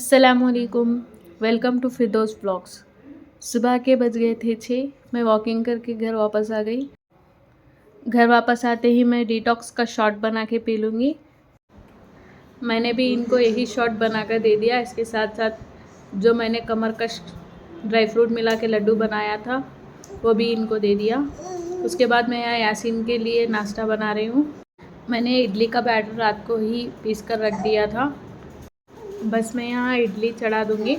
अस्सलामुअलैकुम। Welcome to Firdaus blogs. सुबह के बज गए थे 6। मैं वॉकिंग करके घर वापस आ गई। घर वापस आते ही मैं डिटॉक्स का शॉट बना के पी लूँगी। मैंने भी इनको यही शॉट बना कर दे दिया। इसके साथ साथ जो मैंने कमरकश ड्राई फ्रूट मिला के लड्डू बनाया था वो भी इनको दे दिया। उसके बाद मैं यहाँ यासीन के लिए नाश्ता बना रही हूँ। मैंने इडली का बैटर रात को ही पीस कर रख दिया था। बस मैं यहाँ इडली चढ़ा दूँगी।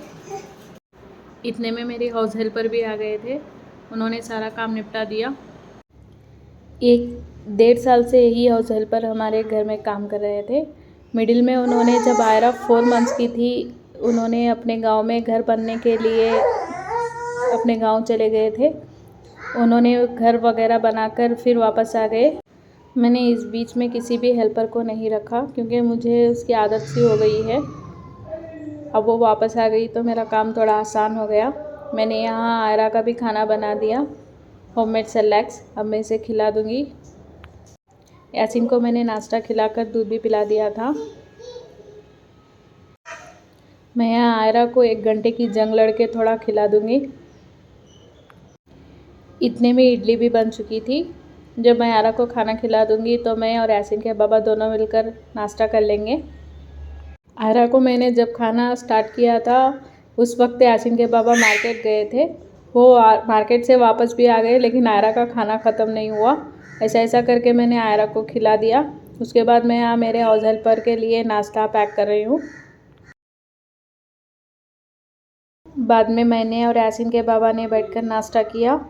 इतने में मेरे हाउस हेल्पर भी आ गए थे। उन्होंने सारा काम निपटा दिया। 1-1.5 साल से यही हाउस हेल्पर हमारे घर में काम कर रहे थे। मिडिल में उन्होंने जब आयरा 4 मंथ्स की थी, उन्होंने अपने गांव में घर बनने के लिए अपने गांव चले गए थे। उन्होंने घर वगैरह बनाकर फिर वापस आ गए। मैंने इस बीच में किसी भी हेल्पर को नहीं रखा क्योंकि मुझे उसकी आदत सी हो गई है। अब वो वापस आ गई तो मेरा काम थोड़ा आसान हो गया। मैंने यहाँ आयरा का भी खाना बना दिया, होममेड सेरेलैक्स। अब मैं इसे खिला दूँगी। यासीन को मैंने नाश्ता खिलाकर दूध भी पिला दिया था। मैं यहाँ आयरा को 1 घंटे की जंग लड़के थोड़ा खिला दूँगी। इतने में इडली भी बन चुकी थी। जब मैं आयरा को खाना खिला दूँगी तो मैं और यासीन के बाबा दोनों मिलकर नाश्ता कर लेंगे। आयरा को मैंने जब खाना स्टार्ट किया था उस वक्त यासीन के पापा मार्केट गए थे। वो मार्केट से वापस भी आ गए, लेकिन आयरा का खाना ख़त्म नहीं हुआ। ऐसा करके मैंने आयरा को खिला दिया। उसके बाद मैं यहाँ मेरे हाउस हेल्पर के लिए नाश्ता पैक कर रही हूँ। बाद में मैंने और यासीन के बाबा ने बैठकर नाश्ता किया।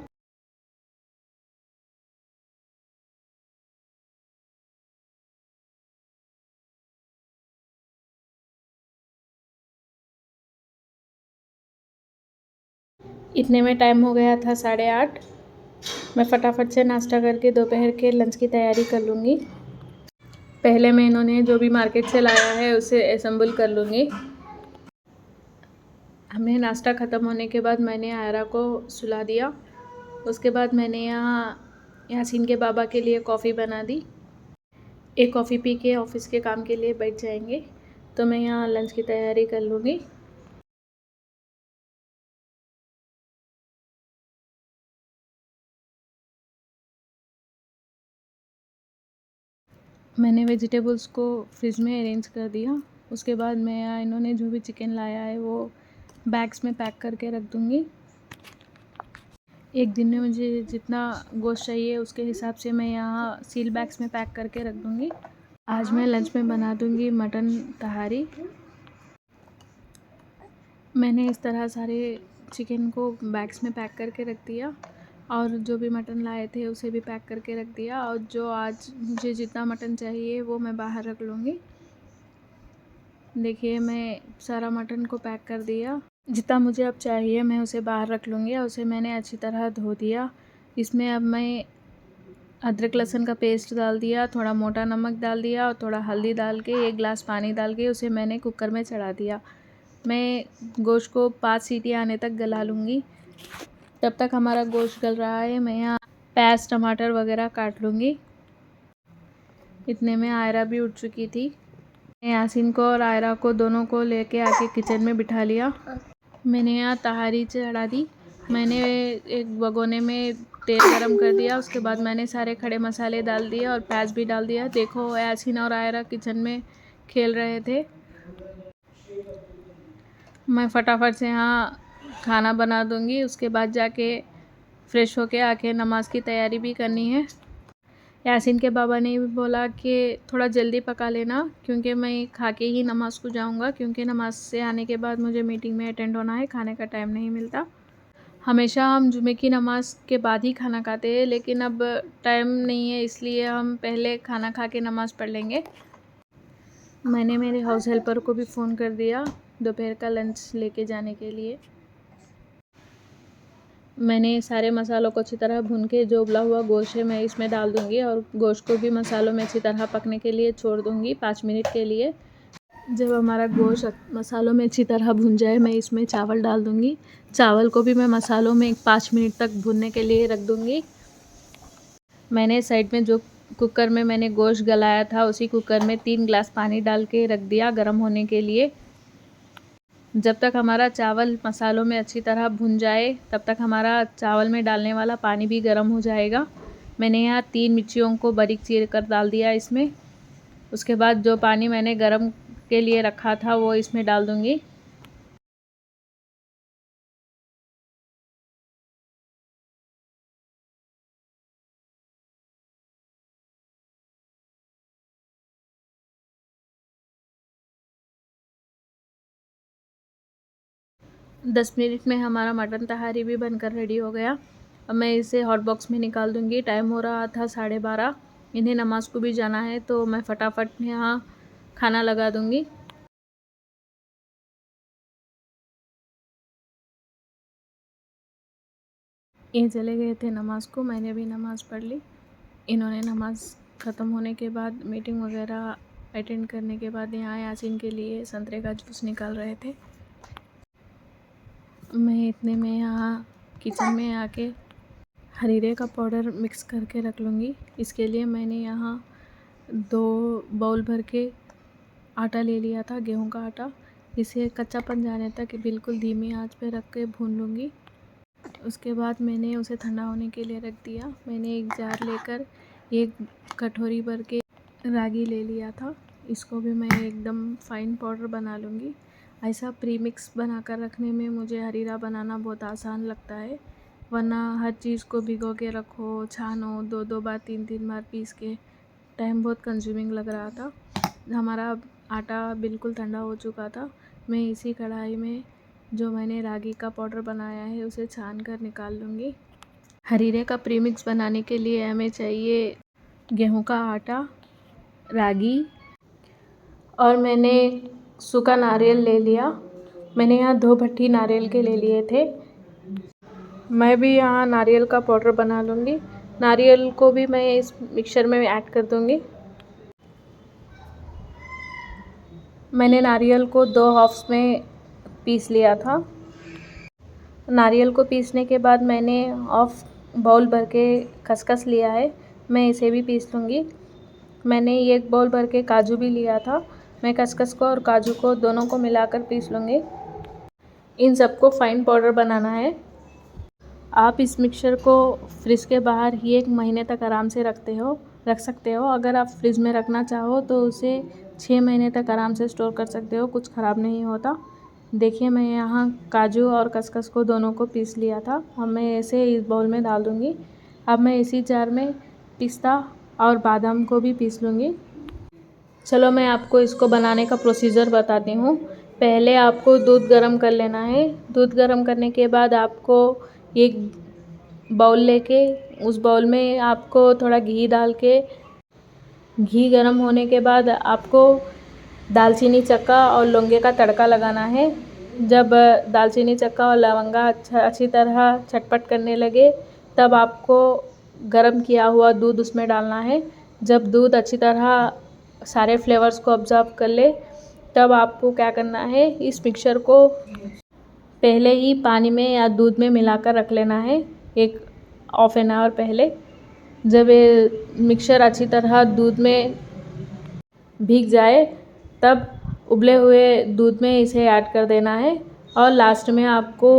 इतने में टाइम हो गया था 8:30। मैं फटाफट से नाश्ता करके दोपहर के लंच की तैयारी कर लूँगी। पहले मैं इन्होंने जो भी मार्केट से लाया है उसे असेंबल कर लूँगी। हमने नाश्ता ख़त्म होने के बाद मैंने आयरा को सुला दिया। उसके बाद मैंने यहाँ यासीन के बाबा के लिए कॉफ़ी बना दी। एक कॉफ़ी पी के ऑफ़िस के काम के लिए बैठ जाएंगे। तो मैं यहाँ लंच की तैयारी कर लूँगी। मैंने वेजिटेबल्स को फ्रिज में अरेंज कर दिया। उसके बाद मैं यहाँ इन्होंने जो भी चिकन लाया है वो बैग्स में पैक करके रख दूँगी। एक दिन में मुझे जितना गोश्त चाहिए उसके हिसाब से मैं यहाँ सील बैग्स में पैक करके रख दूँगी। आज मैं लंच में बना दूँगी मटन तहारी। मैंने इस तरह सारे चिकन को बैग्स में पैक करके रख दिया और जो भी मटन लाए थे उसे भी पैक करके रख दिया। और जो आज मुझे जितना मटन चाहिए वो मैं बाहर रख लूँगी। देखिए मैं सारा मटन को पैक कर दिया। जितना मुझे अब चाहिए मैं उसे बाहर रख लूँगी और उसे मैंने अच्छी तरह धो दिया। इसमें अब मैं अदरक लहसुन का पेस्ट डाल दिया, थोड़ा मोटा नमक डाल दिया और थोड़ा हल्दी डाल के 1 गिलास पानी डाल के उसे मैंने कुकर में चढ़ा दिया। मैं गोश्त को 5 सीटी आने तक गला लूँगी। तब तक हमारा गोश्त गल रहा है। मैं यहाँ प्याज टमाटर वगैरह काट लूँगी। इतने में आयरा भी उठ चुकी थी। यासीन को और आयरा को दोनों को लेके आके किचन में बिठा लिया। मैंने यहाँ तहारी चढ़ा दी। मैंने एक भगोने में तेल गरम कर दिया। उसके बाद मैंने सारे खड़े मसाले डाल दिए और प्याज भी डाल दिया। देखो यासीन और आयरा किचन में खेल रहे थे। मैं फटाफट से यहाँ खाना बना दूँगी। उसके बाद जाके फ़्रेश होके आके नमाज़ की तैयारी भी करनी है। यासीन के बाबा ने भी बोला कि थोड़ा जल्दी पका लेना क्योंकि मैं खा के ही नमाज़ को जाऊँगा, क्योंकि नमाज़ से आने के बाद मुझे मीटिंग में अटेंड होना है। खाने का टाइम नहीं मिलता। हमेशा हम जुमे की नमाज़ के बाद ही खाना खाते हैं, लेकिन अब टाइम नहीं है इसलिए हम पहले खाना खा के नमाज़ पढ़ लेंगे। मैंने मेरे हाउस हेल्पर को भी फ़ोन कर दिया दोपहर का लंच लेके जाने के लिए। मैंने सारे मसालों को अच्छी तरह भून के जो उबला हुआ गोश्त है मैं इसमें डाल दूँगी और गोश्त को भी मसालों में अच्छी तरह पकने के लिए छोड़ दूँगी 5 मिनट के लिए। जब हमारा गोश्त मसालों में अच्छी तरह भुन जाए मैं इसमें चावल डाल दूँगी। चावल को भी मैं मसालों में 5 मिनट तक भुनने के लिए रख दूँगी। मैंने साइड में जो कुकर में मैंने गोश्त गलाया था उसी कुकर में 3 गिलास पानी डाल के रख दिया गर्म होने के लिए। जब तक हमारा चावल मसालों में अच्छी तरह भुन जाए तब तक हमारा चावल में डालने वाला पानी भी गर्म हो जाएगा। मैंने यहाँ 3 मिर्चियों को बारीक चीर कर डाल दिया इसमें। उसके बाद जो पानी मैंने गर्म के लिए रखा था वो इसमें डाल दूँगी। दस मिनट में हमारा मटन तहारी भी बनकर रेडी हो गया। अब मैं इसे हॉट बॉक्स में निकाल दूँगी। टाइम हो रहा था 12:30। इन्हें नमाज़ को भी जाना है तो मैं फटाफट यहाँ खाना लगा दूँगी। ये चले गए थे नमाज़ को, मैंने भी नमाज़ पढ़ ली। इन्होंने नमाज़ ख़त्म होने के बाद मीटिंग वगैरह अटेंड करने के बाद यहाँ यासीन के लिए संतरे का जूस निकाल रहे थे। मैं इतने में यहाँ किचन में आके हरीरे का पाउडर मिक्स करके रख लूँगी। इसके लिए मैंने यहाँ 2 बाउल भर के आटा ले लिया था, गेहूं का आटा। इसे कच्चापन जाने तक बिल्कुल धीमी आंच पे रख के भून लूँगी। उसके बाद मैंने उसे ठंडा होने के लिए रख दिया। मैंने एक जार लेकर 1 कटोरी भर के रागी ले लिया था। इसको भी मैं एकदम फाइन पाउडर बना लूँगी। ऐसा प्रीमिक्स बनाकर रखने में मुझे हरीरा बनाना बहुत आसान लगता है, वरना हर चीज़ को भिगो के रखो, छानो, 2-2 बार 3-3 बार पीस के टाइम बहुत कंज्यूमिंग लग रहा था। हमारा आटा बिल्कुल ठंडा हो चुका था। मैं इसी कढ़ाई में जो मैंने रागी का पाउडर बनाया है उसे छान कर निकाल लूँगी। हरीरे का प्रीमिक्स बनाने के लिए हमें चाहिए गेहूं का आटा, रागी और मैंने सूखा नारियल ले लिया। मैंने यहाँ 2 भट्टी नारियल के ले लिए थे। मैं भी यहाँ नारियल का पाउडर बना लूँगी। नारियल को भी मैं इस मिक्सर में ऐड कर दूँगी। मैंने नारियल को 2 हाफ्स में पीस लिया था। नारियल को पीसने के बाद मैंने हाफ बाउल भर के खसखस लिया है, मैं इसे भी पीस लूँगी। मैंने 1 बाउल भर के काजू भी लिया था। मैं खसखस को और काजू को दोनों को मिलाकर पीस लूँगी। इन सबको फाइन पाउडर बनाना है। आप इस मिक्सचर को फ्रिज के बाहर ही 1 महीने तक आराम से रख सकते हो। अगर आप फ्रिज में रखना चाहो तो उसे 6 महीने तक आराम से स्टोर कर सकते हो, कुछ ख़राब नहीं होता। देखिए मैं यहाँ काजू और खसखस को दोनों को पीस लिया था। अब मैं इसे इस बाउल में डाल दूँगी। अब मैं इसी जार में पिस्ता और बादाम को भी पीस लूँगी। चलो मैं आपको इसको बनाने का प्रोसीजर बताती हूँ। पहले आपको दूध गर्म कर लेना है। दूध गर्म करने के बाद आपको एक बाउल लेके उस बाउल में आपको थोड़ा घी डाल के, घी गर्म होने के बाद आपको दालचीनी, चक्का और लौंगे का तड़का लगाना है। जब दालचीनी, चक्का और लवंगा अच्छी तरह चटपट करने लगे तब आपको गर्म किया हुआ दूध उसमें डालना है। जब दूध अच्छी तरह सारे फ्लेवर्स को ऑब्जर्व कर ले तब आपको क्या करना है, इस मिक्सचर को पहले ही पानी में या दूध में मिलाकर रख लेना है 1 हाफ एन आवर पहले। जब ये मिक्सचर अच्छी तरह दूध में भीग जाए तब उबले हुए दूध में इसे ऐड कर देना है और लास्ट में आपको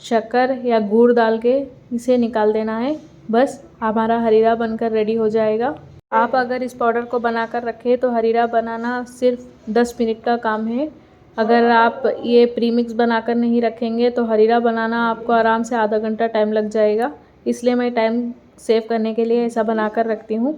शक्कर या गुड़ डाल के इसे निकाल देना है। बस हमारा हरीरा बनकर रेडी हो जाएगा। आप अगर इस पाउडर को बनाकर रखें तो हरीरा बनाना सिर्फ 10 मिनट का काम है। अगर आप ये प्रीमिक्स बनाकर नहीं रखेंगे तो हरीरा बनाना आपको आराम से आधा घंटा टाइम लग जाएगा। इसलिए मैं टाइम सेव करने के लिए ऐसा बनाकर रखती हूँ।